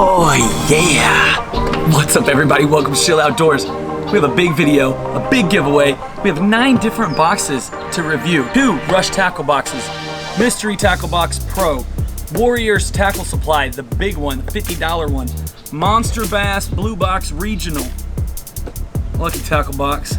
Oh yeah! What's up everybody, welcome to Chill Outdoors. We have a big video, a big giveaway. We have 9 different boxes to review. 2 Rush tackle boxes, Mystery Tackle Box Pro, Warriors Tackle Supply, the big one, the $50 one, MonsterBass Blue Box Regional, Lucky Tackle Box,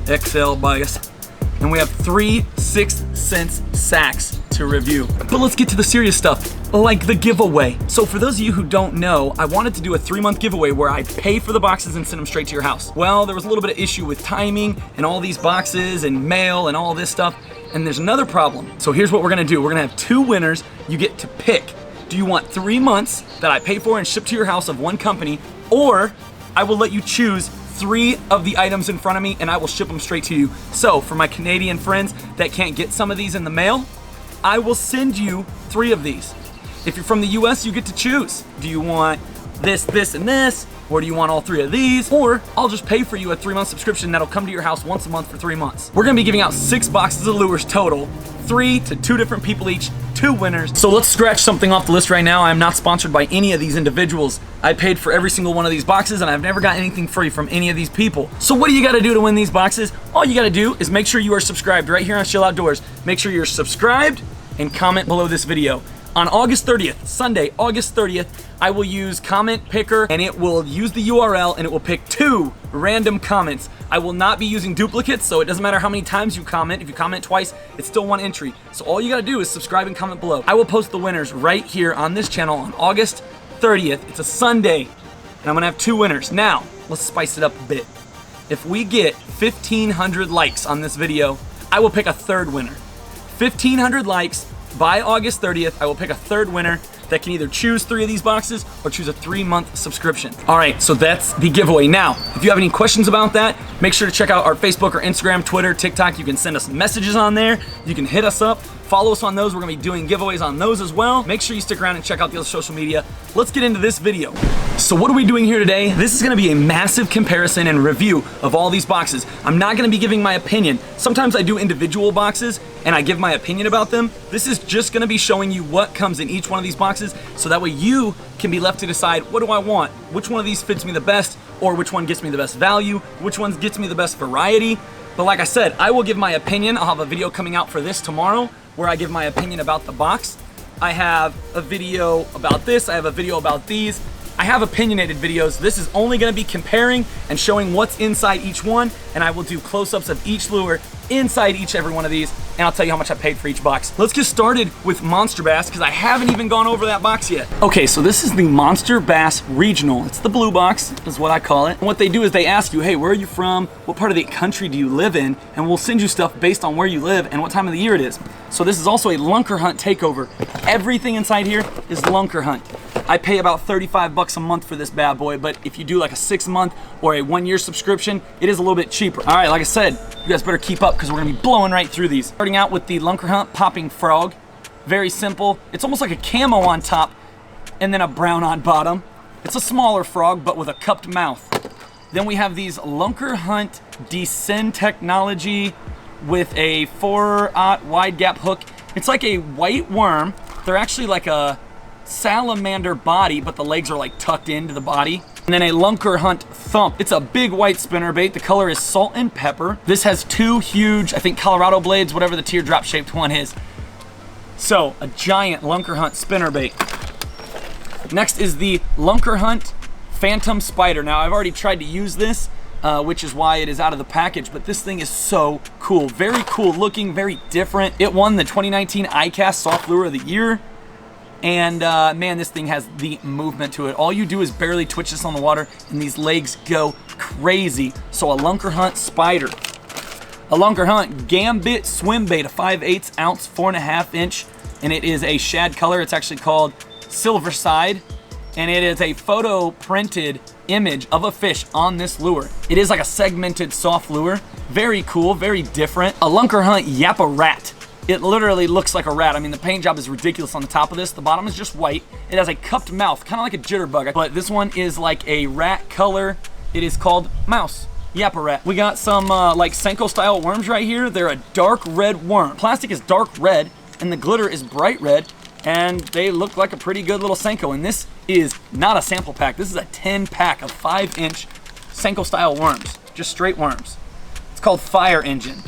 XL bias, and we have 3 6th Sense sacks to review. But let's get to the serious stuff, like the giveaway. So for those of you who don't know, I wanted to do a 3-month giveaway where I pay for the boxes and send them straight to your house. Well, there was a little bit of issue with timing and all these boxes and mail and all this stuff, and there's another problem. So here's what we're gonna do. We're gonna have 2 winners. You get to pick. Do you want 3 months that I pay for and ship to your house of one company, or I will let you choose 3 of the items in front of me and I will ship them straight to you. So for my Canadian friends that can't get some of these in the mail, I will send you 3 of these. If you're from the US, you get to choose. Do you want this, this, and this? Or do you want all 3 of these? Or I'll just pay for you a 3-month subscription that'll come to your house once a month for 3 months. We're gonna be giving out 6 boxes of lures total, 3 to 2 different people each, 2 winners. So let's scratch something off the list right now. I'm not sponsored by any of these individuals. I paid for every single one of these boxes and I've never got anything free from any of these people. So what do you gotta do to win these boxes? All you gotta do is make sure you are subscribed right here on Chill Outdoors. Make sure you're subscribed and comment below this video. On August 30th, Sunday, August 30th, I will use Comment Picker and it will use the URL and it will pick 2 random comments. I will not be using duplicates, so it doesn't matter how many times you comment. If you comment twice, it's still 1 entry. So all you gotta do is subscribe and comment below. I will post the winners right here on this channel on August 30th. It's a Sunday, and I'm gonna have 2 winners. Now, let's spice it up a bit. If we get 1,500 likes on this video, I will pick a 3rd winner. 1,500 likes by August 30th, I will pick a 3rd winner that can either choose 3 of these boxes or choose a 3-month subscription. All right, so that's the giveaway. Now, if you have any questions about that, make sure to check out our Facebook or Instagram, Twitter, TikTok. You can send us messages on there. You can hit us up. Follow us on those. We're gonna be doing giveaways on those as well. Make sure you stick around and check out the other social media. Let's get into this video. So what are we doing here today? This is gonna be a massive comparison and review of all these boxes. I'm not gonna be giving my opinion. Sometimes I do individual boxes and I give my opinion about them. This is just gonna be showing you what comes in each one of these boxes, so that way you can be left to decide, what do I want? Which one of these fits me the best, or which one gets me the best value? Which one gets me the best variety? But like I said, I will give my opinion. I'll have a video coming out for this tomorrow where I give my opinion about the box. I have a video about this. I have a video about these. I have opinionated videos. This is only gonna be comparing and showing what's inside each one, and I will do close-ups of each lure inside every one of these, and I'll tell you how much I paid for each box. Let's get started with MonsterBass, because I haven't even gone over that box yet. Okay, so this is the MonsterBass Regional. It's the blue box, is what I call it. And what they do is they ask you, hey, where are you from? What part of the country do you live in? And we'll send you stuff based on where you live and what time of the year it is. So this is also a lunker hunt takeover. Everything inside here is lunker hunt. I pay about 35 bucks a month for this bad boy, but if you do like a 6-month or a 1-year subscription, it is a little bit cheaper. All right, like I said, you guys better keep up because we're gonna be blowing right through these. Starting out with the lunker hunt popping frog. Very simple. It's almost like a camo on top and then a brown on bottom. It's a smaller frog, but with a cupped mouth. Then we have these lunker hunt descend technology with a 4/0 wide gap hook. It's like a white worm. They're actually like a salamander body, but the legs are like tucked into the body. And then a lunker hunt thump. It's a big white spinnerbait. The color is salt and pepper. This has 2 huge, I think, Colorado blades, whatever the teardrop shaped one is. So a giant lunker hunt spinnerbait. Next is the lunker hunt phantom spider. Now I've already tried to use this, which is why it is out of the package, but this thing is so cool. Very cool looking, very different. It won the 2019 ICAST Soft Lure of the Year. And man, this thing has the movement to it. All you do is barely twitch this on the water and these legs go crazy. So a lunker hunt spider. A lunker hunt gambit swim bait, a 5/8 ounce, 4.5 inch, and it is a shad color. It's actually called Silver Side, and it is a photo printed image of a fish on this lure. It is like a segmented soft lure. Very cool, very different. A lunker hunt yappa rat. It literally looks like a rat. I mean, the paint job is ridiculous on the top of this. The bottom is just white. It has a cupped mouth, kind of like a jitterbug, but this one is like a rat color. It is called mouse. Yappa rat. We got some like Senko style worms right here. They're a dark red worm. Plastic is dark red and the glitter is bright red. and they look like a pretty good little Senko. And this is not a sample pack. This is a 10 pack of 5-inch Senko style worms, just straight worms. It's called Fire Engine,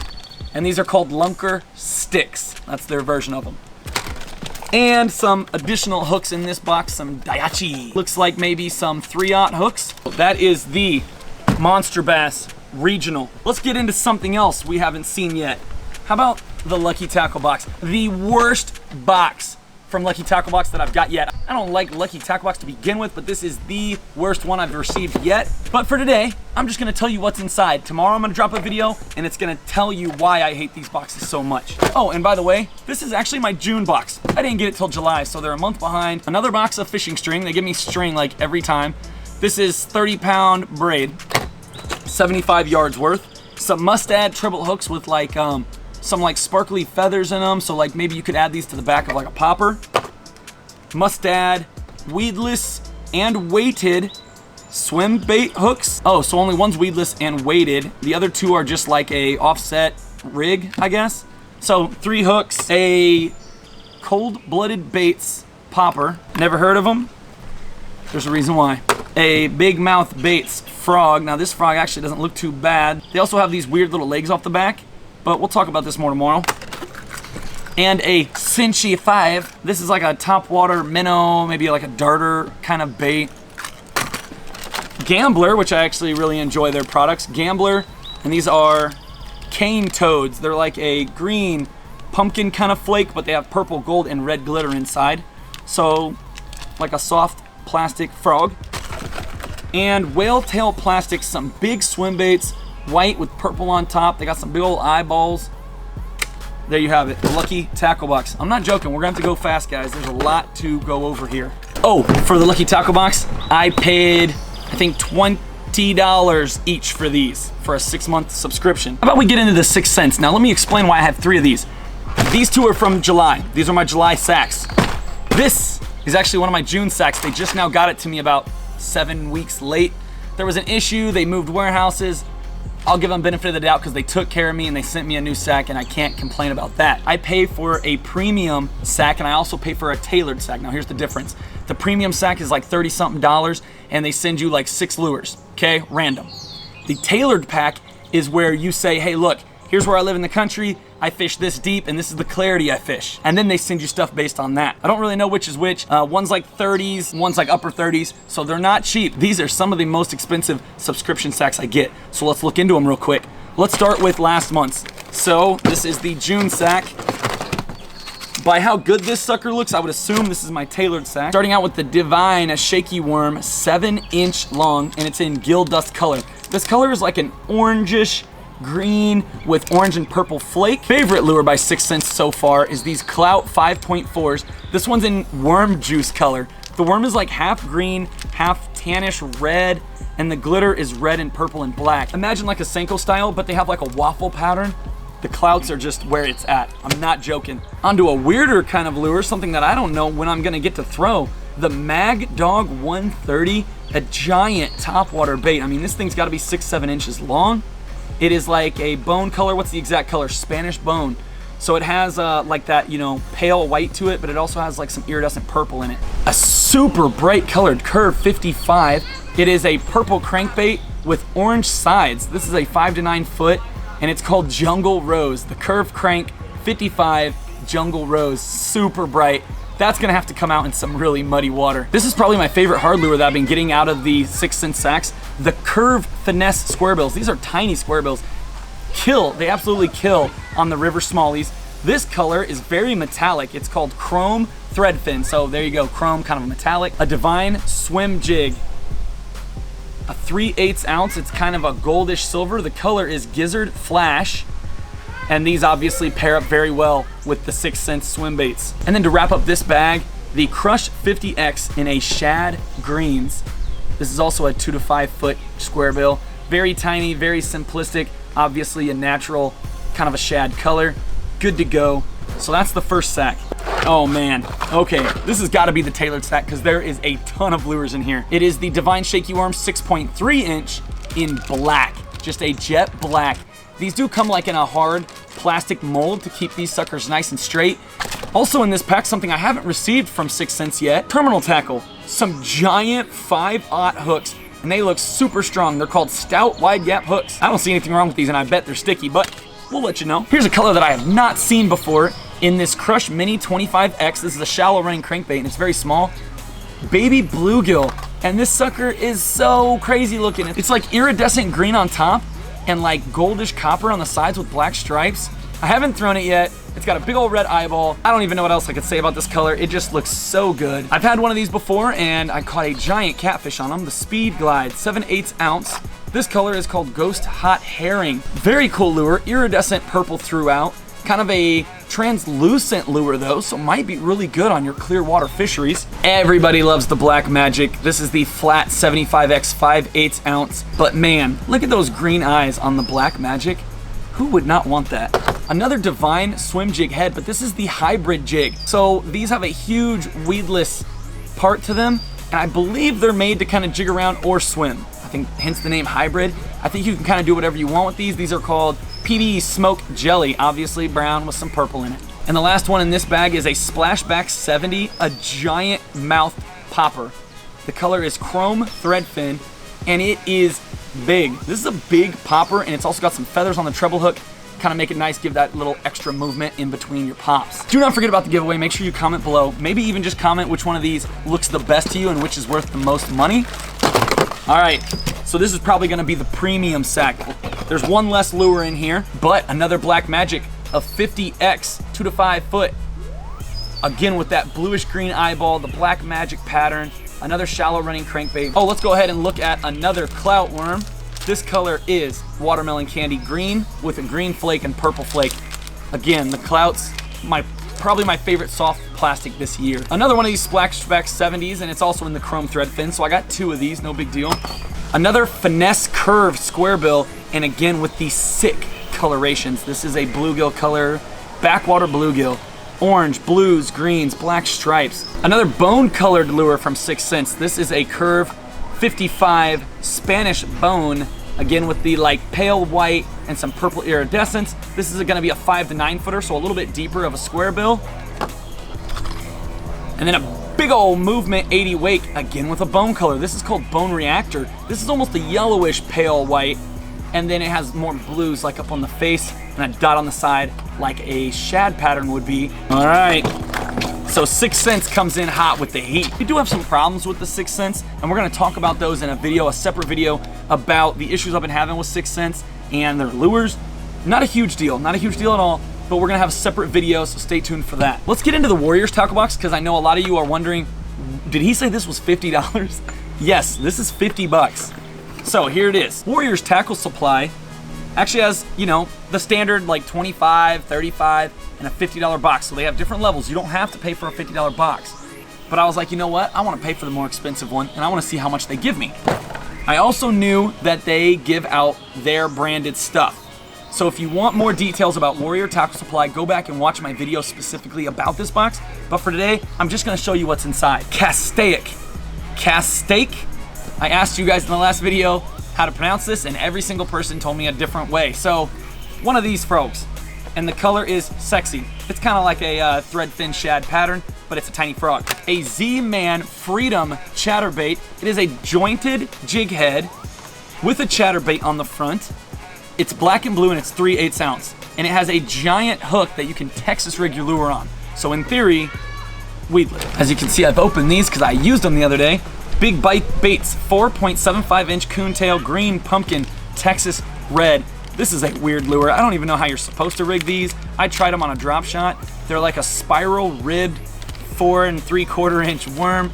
and these are called Lunker Sticks. That's their version of them. And some additional hooks in this box, some Daiichi. Looks like maybe some 3/0 hooks. That is the MonsterBass Regional. Let's get into something else we haven't seen yet. How about the Lucky Tackle Box? The worst box from Lucky Tackle Box that I've got yet. I don't like Lucky Tackle Box to begin with, but this is the worst one I've received yet. But for today, I'm just gonna tell you what's inside. Tomorrow I'm gonna drop a video and it's gonna tell you why I hate these boxes so much. Oh, and by the way, this is actually my June box. I didn't get it till July, so they're a month behind. Another box of fishing string. They give me string like every time. This is 30-pound braid, 75 yards worth. Some must-add triple hooks with like some like sparkly feathers in them, so like maybe you could add these to the back of like a popper. Must-add weedless and weighted swim bait hooks. Oh, so only one's weedless and weighted. The other two are just like a offset rig, I guess. So 3 hooks, a cold-blooded baits popper. Never heard of them? There's a reason why. A big mouth baits frog. Now this frog actually doesn't look too bad. They also have these weird little legs off the back, but we'll talk about this more tomorrow. And a Cinchy 5. This is like a topwater minnow, maybe like a darter kind of bait. Gambler, which I actually really enjoy their products. Gambler, and these are cane toads. They're like a green pumpkin kind of flake, but they have purple, gold, and red glitter inside. So, like a soft plastic frog. And whale tail plastic, some big swim baits, white with purple on top. They got some big old eyeballs. There you have it, the Lucky Tackle Box. I'm not joking, we're gonna have to go fast, guys. There's a lot to go over here. Oh, for the Lucky Tackle Box, I paid, I think, $20 each for these for a 6-month subscription. How about we get into the 6 cents? Now let me explain why I have 3 of these. These 2 are from July. These are my July sacks. This is actually one of my June sacks. They just now got it to me about 7 weeks late. There was an issue, they moved warehouses. I'll give them benefit of the doubt because they took care of me and they sent me a new sack, and I can't complain about that. I pay for a premium sack and I also pay for a tailored sack. Now here's the difference. The premium sack is like 30-something dollars and they send you like 6 lures, okay, random. The tailored pack is where you say, hey look, here's where I live in the country, I fish this deep, and this is the clarity I fish. And then they send you stuff based on that. I don't really know which is which. One's like 30s, one's like upper 30s, so they're not cheap. These are some of the most expensive subscription sacks I get. So let's look into them real quick. Let's start with last month's. So this is the June sack. By how good this sucker looks, I would assume this is my tailored sack. Starting out with the Divine, a shaky worm, 7-inch long, and it's in gill dust color. This color is like an orangish green with orange and purple flake. Favorite lure by 6 cents so far is these Clout 5.4s. This one's in worm juice color. The worm is like half green, half tannish red, and the glitter is red and purple and black. Imagine like a Senko style, but they have like a waffle pattern. The Clouts are just where it's at. I'm not joking. Onto a weirder kind of lure, something that I don't know when I'm gonna get to throw. The Mag Dog 130, a giant topwater bait. I mean, this thing's gotta be 6-7 inches long. It is like a bone color. What's the exact color? Spanish bone. So it has like that, you know, pale white to it, but it also has like some iridescent purple in it. A super bright colored Curve 55. It is a purple crankbait with orange sides. This is a 5 to 9 foot, and it's called Jungle Rose. The Curve Crank 55 Jungle Rose, super bright. That's gonna have to come out in some really muddy water. This is probably my favorite hard lure that I've been getting out of the 6 cent sacks. The Curve Finesse square bills. These are tiny square bills. Kill, they absolutely kill on the river smallies. This color is very metallic. It's called Chrome Threadfin. So there you go, chrome, kind of a metallic. A Divine Swim Jig. A 3/8 ounce, it's kind of a goldish silver. The color is Gizzard Flash. And these obviously pair up very well with the 6 cent swim baits. And then to wrap up this bag, the Crush 50X in a shad greens. This is also a 2 to 5 foot square bill. Very tiny, very simplistic, obviously a natural kind of a shad color. Good to go. So that's the first sack. Oh man, okay, this has gotta be the tailored sack because there is a ton of lures in here. It is the Divine Shaky Worm 6.3 inch in black, just a jet black. These do come like in a hard plastic mold to keep these suckers nice and straight. Also in this pack, something I haven't received from 6th Sense yet, terminal tackle. Some giant 5/0 hooks, and they look super strong. They're called stout wide gap hooks. I don't see anything wrong with these, and I bet they're sticky, but we'll let you know. Here's a color that I have not seen before in this Crush Mini 25X. This is a shallow running crankbait, and it's very small. Baby bluegill, and this sucker is so crazy looking. It's like iridescent green on top and like goldish copper on the sides with black stripes. I haven't thrown it yet. It's got a big old red eyeball. I don't even know what else I could say about this color. It just looks so good. I've had one of these before, and I caught a giant catfish on them, the Speed Glide, 7/8 ounce. This color is called Ghost Hot Herring. Very cool lure, iridescent purple throughout. Kind of a translucent lure though, so might be really good on your clear water fisheries. Everybody loves the Black Magic. This is the flat 75X 5/8 ounce. But man, look at those green eyes on the Black Magic. Who would not want that? Another Divine swim jig head, but this is the hybrid jig. So these have a huge weedless part to them, and I believe they're made to kind of jig around or swim. I think hence the name hybrid. I think you can kind of do whatever you want with these. These are called PB Smoke Jelly, obviously brown with some purple in it. And the last one in this bag is a Splashback 70, a giant mouth popper. The color is chrome thread fin, and it is big. This is a big popper, and it's also got some feathers on the treble hook. Kind of make it nice, give that little extra movement in between your pops. Do not forget about the giveaway. Make sure you comment below. Maybe even just comment which one of these looks the best to you and which is worth the most money. All right, so this is probably gonna be the premium sack. There's one less lure in here, but another Black Magic of 50X, 2 to 5 foot. Again with that bluish green eyeball, the Black Magic pattern, another shallow running crankbait. Oh, let's go ahead and look at another clout worm. This color is watermelon candy green with a green flake and purple flake. Again, the clouts, probably my favorite soft plastic this year. Another one of these Splashback 70s, and it's also in the chrome thread fin, so I got 2 of these, no big deal. Another Finesse Curve square bill, and again with these sick colorations. This is a bluegill color, backwater bluegill. Orange, blues, greens, black stripes. Another bone colored lure from 6th Sense. This is a Curve 55 Spanish bone, again with the like pale white and some purple iridescence. This is gonna be a 5 to 9 footer, so a little bit deeper of a square bill. And then a big old Movement 80 wake, again with a bone color. This is called Bone Reactor. This is almost a yellowish pale white, and then it has more blues like up on the face and a dot on the side like a shad pattern would be. All right, so 6th Sense comes in hot with the heat. We do have some problems with the 6th Sense, and we're gonna talk about those in a video, a separate video about the issues I've been having with 6th Sense and their lures. Not a huge deal at all, but we're gonna have a separate video, so stay tuned for that. Let's get into the Warriors tackle box, because I know a lot of you are wondering, did he say this was $50? Yes, this is 50 bucks. So here it is. Warriors tackle supply actually has, you know, the standard like 25, 35, and a $50 box. So they have different levels. You don't have to pay for a $50 box. But I was like, you know what? I want to pay for the more expensive one, and I want to see how much they give me. I also knew that they give out their branded stuff. So if you want more details about Warrior Tackle Supply, go back and watch my video specifically about this box. But for today, I'm just gonna show you what's inside. Castaic. I asked you guys in the last video how to pronounce this, and every single person told me a different way. So one of these frogs, and the color is sexy. It's kind of like a thread fin shad pattern, but it's a tiny frog. A Z-Man Freedom chatterbait. It is a jointed jig head with a chatterbait on the front. It's black and blue, and it's 3/8 ounce. And it has a giant hook that you can Texas rig your lure on. So in theory, weedless. As you can see, I've opened these because I used them the other day. Big Bite Baits, 4.75 inch coontail, green pumpkin, Texas red. This is a weird lure. I don't even know how you're supposed to rig these. I tried them on a drop shot. They're like a spiral ribbed 4 3/4 inch worm.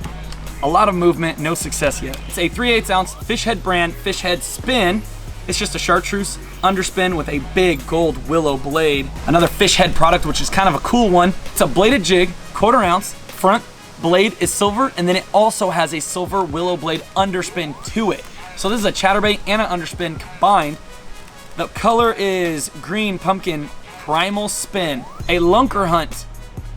A lot of movement, no success yet. It's a 3/8 ounce fish head brand, fish head spin. It's just a chartreuse underspin with a big gold willow blade. Another fish head product, which is kind of a cool one. It's a bladed jig, 1/4 ounce, front blade is silver, and then it also has a silver willow blade underspin to it. So this is a chatterbait and an underspin combined. The color is green pumpkin primal spin. A Lunker Hunt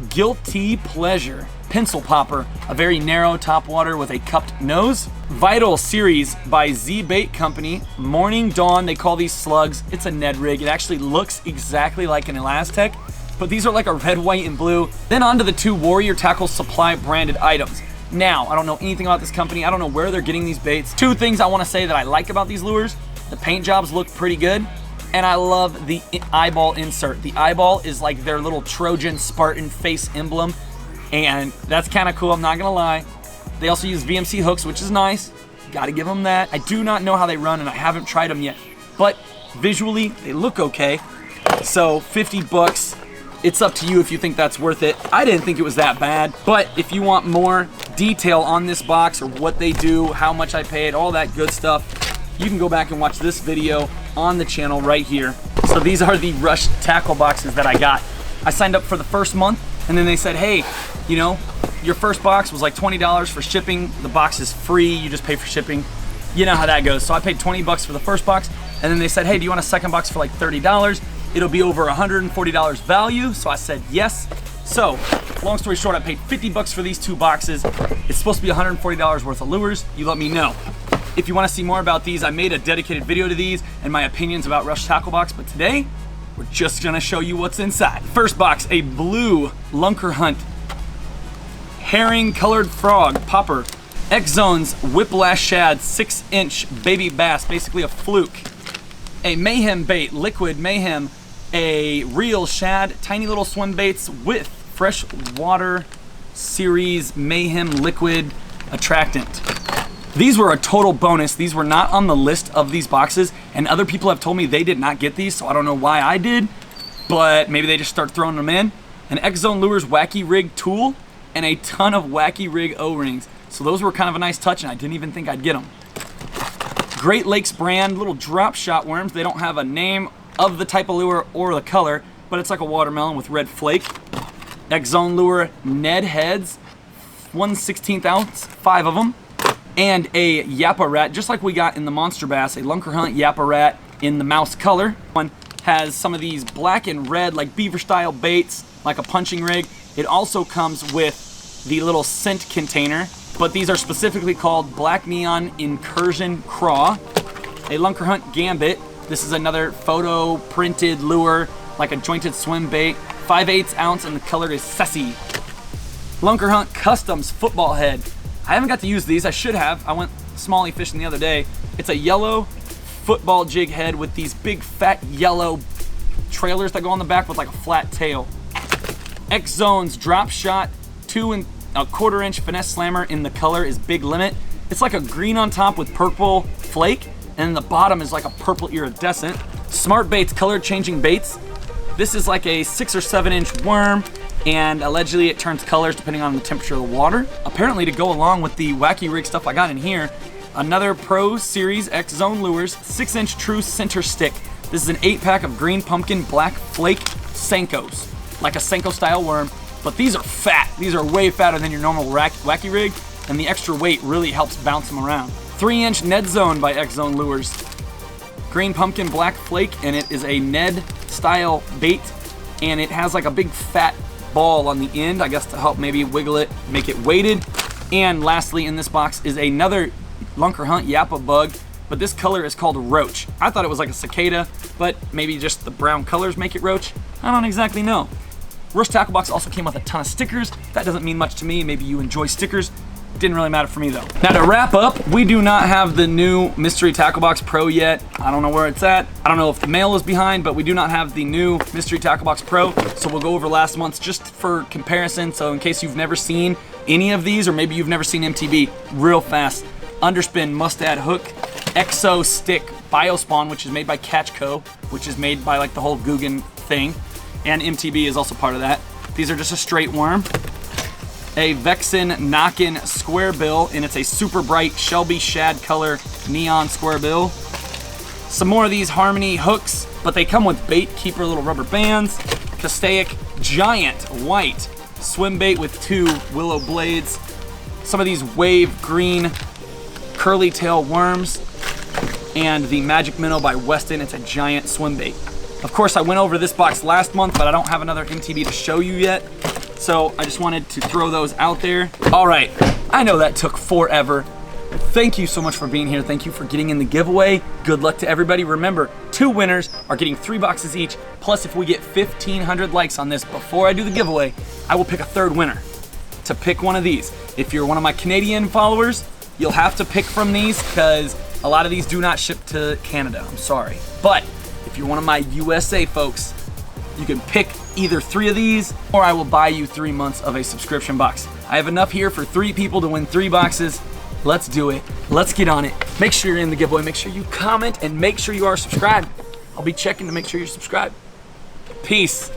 Guilty Pleasure pencil popper, a very narrow top water with a cupped nose. Vital Series by Z Bait Company, Morning Dawn. They call these slugs. It's a Ned rig. It actually looks exactly like an Elastec, but these are like a red, white, and blue. Then on to the 2 Warrior Tackle Supply branded items. Now, I don't know anything about this company. I don't know where they're getting these baits. 2 things I want to say that I like about these lures. The paint jobs look pretty good, and I love the eyeball insert. The eyeball is like their little Trojan Spartan face emblem, and that's kind of cool, I'm not gonna lie. They also use VMC hooks, which is nice. Gotta give them that. I do not know how they run, and I haven't tried them yet, but visually, they look okay. So 50 bucks. It's up to you if you think that's worth it. I didn't think it was that bad, but if you want more detail on this box or what they do, how much I paid, all that good stuff, you can go back and watch this video on the channel right here. So these are the Rush tackle boxes that I got. I signed up for the first month, and then they said, hey, you know, your first box was like $20 for shipping. The box is free, you just pay for shipping. You know how that goes. So I paid 20 bucks for the first box, and then they said, hey, do you want a second box for like $30? It'll be over $140 value. So I said yes. So long story short, I paid 50 bucks for these 2 boxes. It's supposed to be $140 worth of lures. You let me know. If you want to see more about these, I made a dedicated video to these and my opinions about Rush Tackle Box, but today we're just gonna show you what's inside. First box, a blue Lunker Hunt herring colored frog popper. X-Zone's Whiplash Shad 6-inch baby bass, basically a fluke. A Mayhem bait, Liquid Mayhem, a reel shad, tiny little swim baits with freshwater series Mayhem liquid attractant. These were a total bonus. These were not on the list of these boxes, and other people have told me they did not get these, so I don't know why I did, but maybe they just start throwing them in. An X-Zone Lures Wacky Rig tool and a ton of Wacky Rig O-rings. So those were kind of a nice touch, and I didn't even think I'd get them. Great Lakes brand little drop shot worms. They don't have a name of the type of lure or the color, but it's like a watermelon with red flake. X-Zone Lure Ned heads, 1/16 ounce, 5 of them. And a Yappa Rat, just like we got in the Monster Bass, a Lunker Hunt Yappa Rat in the mouse color. One has some of these black and red, like beaver style baits, like a punching rig. It also comes with the little scent container, but these are specifically called Black Neon Incursion Craw. A Lunker Hunt Gambit. This is another photo printed lure, like a jointed swim bait. 5/8 ounce, and the color is Sassy. Lunker Hunt Customs Football Head. I haven't got to use these. I should have. I went smallie fishing the other day. It's a yellow football jig head with these big fat yellow trailers that go on the back with like a flat tail. X-Zone's Drop Shot 2 1/4 inch finesse slammer in the color is Big Limit. It's like a green on top with purple flake, and then the bottom is like a purple iridescent. Smart Baits color changing baits. This is like a 6 or 7 inch worm, and allegedly it turns colors depending on the temperature of the water. Apparently, to go along with the Wacky Rig stuff I got in here, another Pro Series X-Zone Lures 6-inch True Center Stick. This is an 8-pack of green pumpkin black flake Senkos, like a Senko style worm, but these are fat. These are way fatter than your normal Wacky Rig, and the extra weight really helps bounce them around. 3-inch Ned Zone by X-Zone Lures. Green pumpkin black flake, and it is a Ned style bait, and it has like a big fat ball on the end, I guess, to help maybe wiggle it, make it weighted. And lastly in this box is another Lunker Hunt Yappa Bug, but this color is called Roach. I thought it was like a cicada, but maybe just the brown colors make it roach. I don't exactly know. Rush Tackle Box also came with a ton of stickers. That doesn't mean much to me. Maybe you enjoy stickers. Didn't really matter for me though. Now to wrap up, we do not have the new Mystery Tackle Box Pro yet. I don't know where it's at. I don't know if the mail is behind, but we do not have the new Mystery Tackle Box Pro. So we'll go over last month's just for comparison. So in case you've never seen any of these, or maybe you've never seen MTB, real fast. Underspin Mustad Hook, Exo Stick Biospawn, which is made by Catch Co., which is made by like the whole Guggen thing. And MTB is also part of that. These are just a straight worm. A Vexen Knockin' Square Bill, and it's a super bright Shelby Shad color neon square bill. Some more of these Harmony hooks, but they come with bait keeper little rubber bands. Castaic Giant White swim bait with 2 willow blades. Some of these Wave Green curly tail worms, and the Magic Minnow by Weston. It's a giant swim bait. Of course, I went over this box last month, but I don't have another MTB to show you yet. So I just wanted to throw those out there. All right, I know that took forever, Thank you so much for being here. Thank you for getting in the giveaway. Good luck to everybody. Remember, 2 winners are getting 3 boxes each. Plus, if we get 1,500 likes on this before I do the giveaway, I will pick a 3rd winner to pick one of these. If you're one of my Canadian followers, you'll have to pick from these because a lot of these do not ship to Canada. I'm sorry. But if you're one of my USA folks, you can pick either 3 of these or I will buy you 3 months of a subscription box. I have enough here for 3 people to win 3 boxes. Let's do it. Let's get on it. Make sure you're in the giveaway. Make sure you comment and make sure you are subscribed. I'll be checking to make sure you're subscribed. Peace.